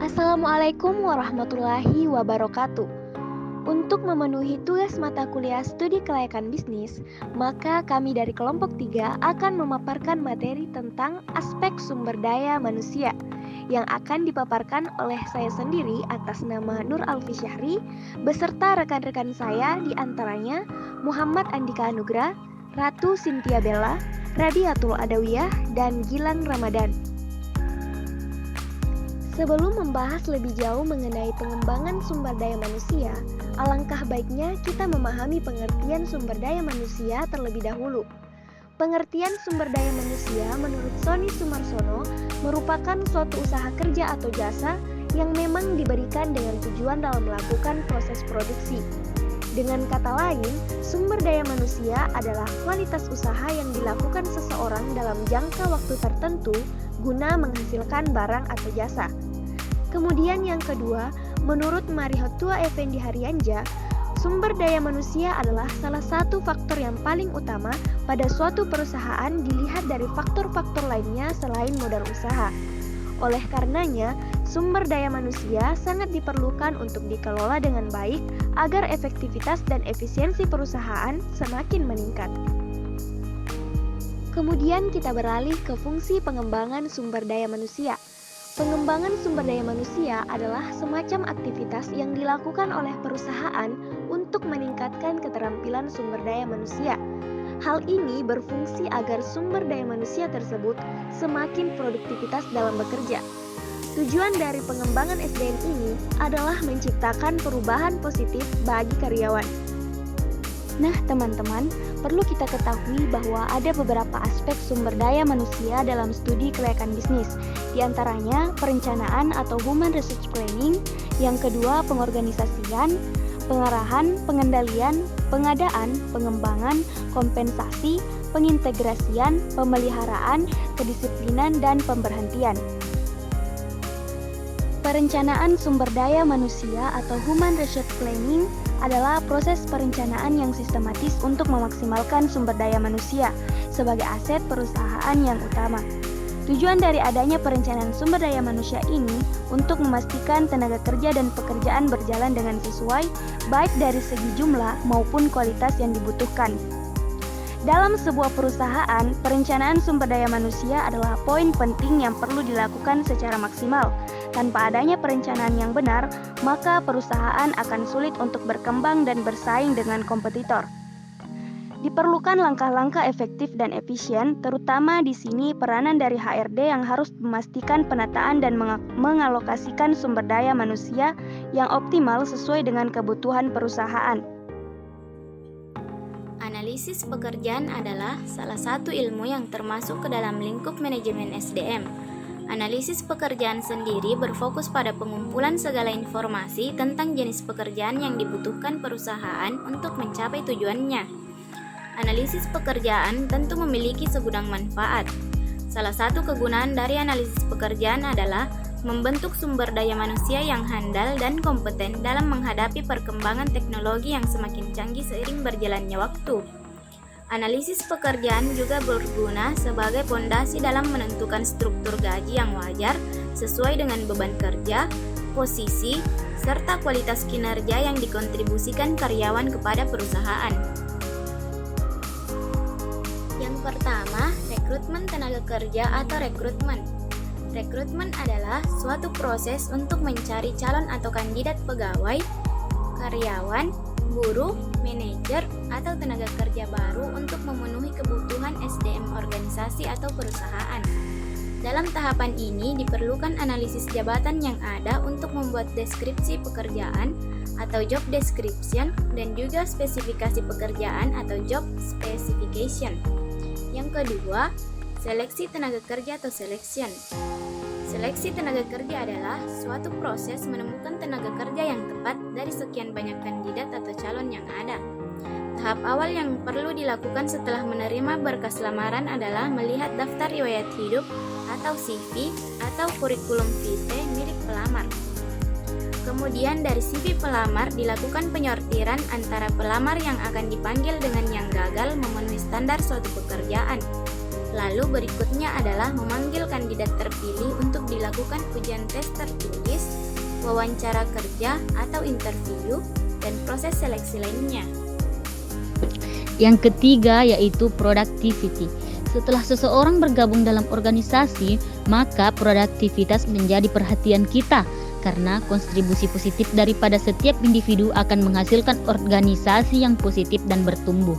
Assalamualaikum warahmatullahi wabarakatuh. Untuk memenuhi tugas mata kuliah studi kelayakan bisnis, maka kami dari kelompok 3 akan memaparkan materi tentang aspek sumber daya manusia yang akan dipaparkan oleh saya sendiri atas nama Nur Alfi Syahri beserta rekan-rekan saya di antaranya Muhammad Andika Anugrah, Ratu Cynthia Bella, Radiatul Adawiyah, dan Gilang Ramadan. Sebelum membahas lebih jauh mengenai pengembangan sumber daya manusia, alangkah baiknya kita memahami pengertian sumber daya manusia terlebih dahulu. Pengertian sumber daya manusia menurut Sony Sumarsono merupakan suatu usaha kerja atau jasa yang memang diberikan dengan tujuan dalam melakukan proses produksi. Dengan kata lain, sumber daya manusia adalah kualitas usaha yang dilakukan seseorang dalam jangka waktu tertentu guna menghasilkan barang atau jasa. Kemudian yang kedua, menurut Marihotua Effendi Haryanja, sumber daya manusia adalah salah satu faktor yang paling utama pada suatu perusahaan dilihat dari faktor-faktor lainnya selain modal usaha. Oleh karenanya, sumber daya manusia sangat diperlukan untuk dikelola dengan baik agar efektivitas dan efisiensi perusahaan semakin meningkat. Kemudian kita beralih ke fungsi pengembangan sumber daya manusia. Pengembangan sumber daya manusia adalah semacam aktivitas yang dilakukan oleh perusahaan untuk meningkatkan keterampilan sumber daya manusia. Hal ini berfungsi agar sumber daya manusia tersebut semakin produktivitas dalam bekerja. Tujuan dari pengembangan SDM ini adalah menciptakan perubahan positif bagi karyawan. Nah, teman-teman, perlu kita ketahui bahwa ada beberapa aspek sumber daya manusia dalam studi kelayakan bisnis. Di antaranya, perencanaan atau human resource planning, yang kedua pengorganisasian, pengarahan, pengendalian, pengadaan, pengembangan, kompensasi, pengintegrasian, pemeliharaan, kedisiplinan, dan pemberhentian. Perencanaan sumber daya manusia atau human resource planning adalah proses perencanaan yang sistematis untuk memaksimalkan sumber daya manusia sebagai aset perusahaan yang utama. Tujuan dari adanya perencanaan sumber daya manusia ini untuk memastikan tenaga kerja dan pekerjaan berjalan dengan sesuai, baik dari segi jumlah maupun kualitas yang dibutuhkan. Dalam sebuah perusahaan, perencanaan sumber daya manusia adalah poin penting yang perlu dilakukan secara maksimal. Tanpa adanya perencanaan yang benar, maka perusahaan akan sulit untuk berkembang dan bersaing dengan kompetitor. Diperlukan langkah-langkah efektif dan efisien, terutama di sini peranan dari HRD yang harus memastikan penataan dan mengalokasikan sumber daya manusia yang optimal sesuai dengan kebutuhan perusahaan. Analisis pekerjaan adalah salah satu ilmu yang termasuk ke dalam lingkup manajemen SDM. Analisis pekerjaan sendiri berfokus pada pengumpulan segala informasi tentang jenis pekerjaan yang dibutuhkan perusahaan untuk mencapai tujuannya. Analisis pekerjaan tentu memiliki segudang manfaat. Salah satu kegunaan dari analisis pekerjaan adalah membentuk sumber daya manusia yang handal dan kompeten dalam menghadapi perkembangan teknologi yang semakin canggih seiring berjalannya waktu. Analisis pekerjaan juga berguna sebagai fondasi dalam menentukan struktur gaji yang wajar sesuai dengan beban kerja, posisi, serta kualitas kinerja yang dikontribusikan karyawan kepada perusahaan. Yang pertama, rekrutmen tenaga kerja atau rekrutmen. Rekrutmen adalah suatu proses untuk mencari calon atau kandidat pegawai, karyawan, buruh, manajer, atau tenaga kerja baru untuk memenuhi kebutuhan SDM organisasi atau perusahaan. Dalam tahapan ini diperlukan analisis jabatan yang ada untuk membuat deskripsi pekerjaan atau job description dan juga spesifikasi pekerjaan atau job specification. Yang kedua, seleksi tenaga kerja atau selection. Seleksi tenaga kerja adalah suatu proses menemukan tenaga kerja yang tepat dari sekian banyak kandidat atau calon yang ada. Tahap awal yang perlu dilakukan setelah menerima berkas lamaran adalah melihat daftar riwayat hidup atau CV atau kurikulum vitae milik pelamar. Kemudian dari CV pelamar dilakukan penyortiran antara pelamar yang akan dipanggil dengan yang gagal memenuhi standar suatu pekerjaan. Lalu berikutnya adalah memanggil kandidat terpilih untuk dilakukan ujian tes tertulis, wawancara kerja atau interview, dan proses seleksi lainnya. Yang ketiga yaitu productivity. Setelah seseorang bergabung dalam organisasi, maka produktivitas menjadi perhatian kita karena kontribusi positif daripada setiap individu akan menghasilkan organisasi yang positif dan bertumbuh.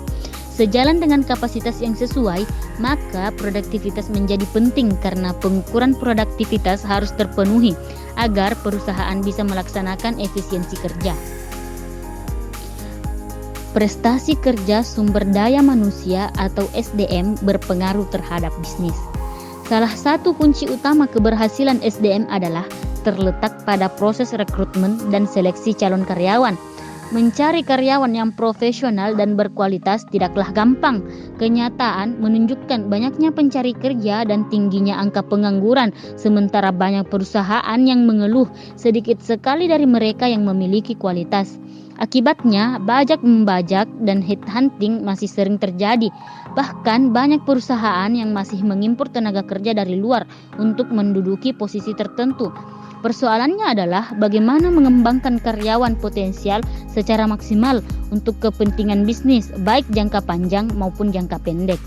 Sejalan dengan kapasitas yang sesuai, maka produktivitas menjadi penting karena pengukuran produktivitas harus terpenuhi agar perusahaan bisa melaksanakan efisiensi kerja. Prestasi kerja sumber daya manusia atau SDM berpengaruh terhadap bisnis. Salah satu kunci utama keberhasilan SDM adalah terletak pada proses rekrutmen dan seleksi calon karyawan. Mencari karyawan yang profesional dan berkualitas tidaklah gampang. Kenyataan menunjukkan banyaknya pencari kerja dan tingginya angka pengangguran, sementara banyak perusahaan yang mengeluh sedikit sekali dari mereka yang memiliki kualitas. Akibatnya, bajak membajak dan headhunting masih sering terjadi. Bahkan banyak perusahaan yang masih mengimpor tenaga kerja dari luar untuk menduduki posisi tertentu. Persoalannya adalah bagaimana mengembangkan karyawan potensial secara maksimal untuk kepentingan bisnis, baik jangka panjang maupun jangka pendek.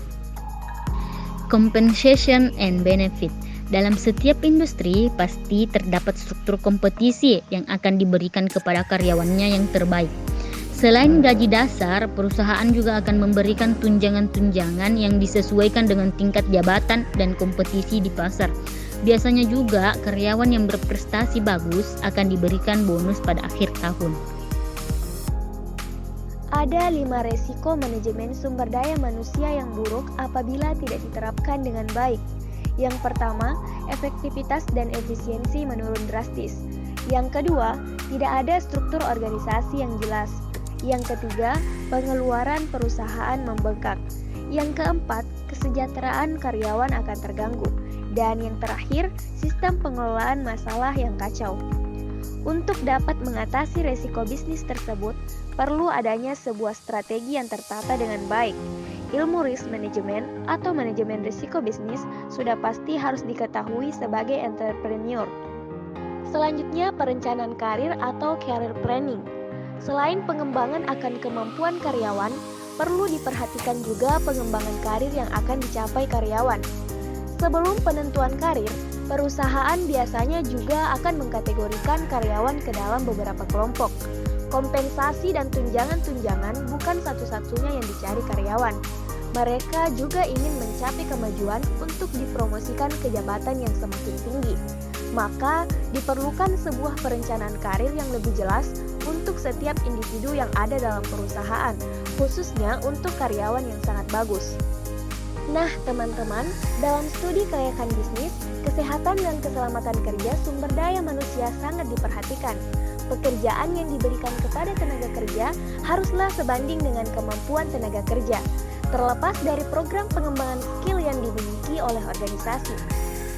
Compensation and benefit. Dalam setiap industri pasti terdapat struktur kompetisi yang akan diberikan kepada karyawannya yang terbaik. Selain gaji dasar, perusahaan juga akan memberikan tunjangan-tunjangan yang disesuaikan dengan tingkat jabatan dan kompetisi di pasar. Biasanya juga karyawan yang berprestasi bagus akan diberikan bonus pada akhir tahun. Ada 5 resiko manajemen sumber daya manusia yang buruk apabila tidak diterapkan dengan baik. Yang pertama, efektivitas dan efisiensi menurun drastis. Yang kedua, tidak ada struktur organisasi yang jelas. Yang ketiga, pengeluaran perusahaan membengkak. Yang keempat, kesejahteraan karyawan akan terganggu. Dan yang terakhir, sistem pengelolaan masalah yang kacau. Untuk dapat mengatasi resiko bisnis tersebut, perlu adanya sebuah strategi yang tertata dengan baik. Ilmu risk management atau manajemen risiko bisnis sudah pasti harus diketahui sebagai entrepreneur. Selanjutnya, perencanaan karir atau career planning. Selain pengembangan akan kemampuan karyawan, perlu diperhatikan juga pengembangan karir yang akan dicapai karyawan. Sebelum penentuan karir, perusahaan biasanya juga akan mengkategorikan karyawan ke dalam beberapa kelompok. Kompensasi dan tunjangan-tunjangan bukan satu-satunya yang dicari karyawan. Mereka juga ingin mencapai kemajuan untuk dipromosikan ke jabatan yang semakin tinggi. Maka, diperlukan sebuah perencanaan karir yang lebih jelas untuk setiap individu yang ada dalam perusahaan, khususnya untuk karyawan yang sangat bagus. Nah, teman-teman, dalam studi kelayakan bisnis, kesehatan dan keselamatan kerja sumber daya manusia sangat diperhatikan. Pekerjaan yang diberikan kepada tenaga kerja haruslah sebanding dengan kemampuan tenaga kerja, terlepas dari program pengembangan skill yang dimiliki oleh organisasi.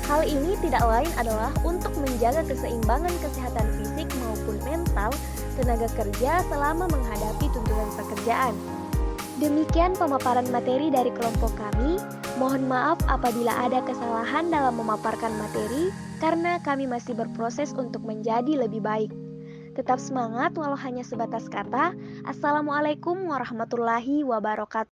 Hal ini tidak lain adalah untuk menjaga keseimbangan kesehatan fisik maupun mental tenaga kerja selama menghadapi tuntutan pekerjaan. Demikian pemaparan materi dari kelompok kami. Mohon maaf apabila ada kesalahan dalam memaparkan materi, karena kami masih berproses untuk menjadi lebih baik. Tetap semangat walau hanya sebatas kata. Assalamualaikum warahmatullahi wabarakatuh.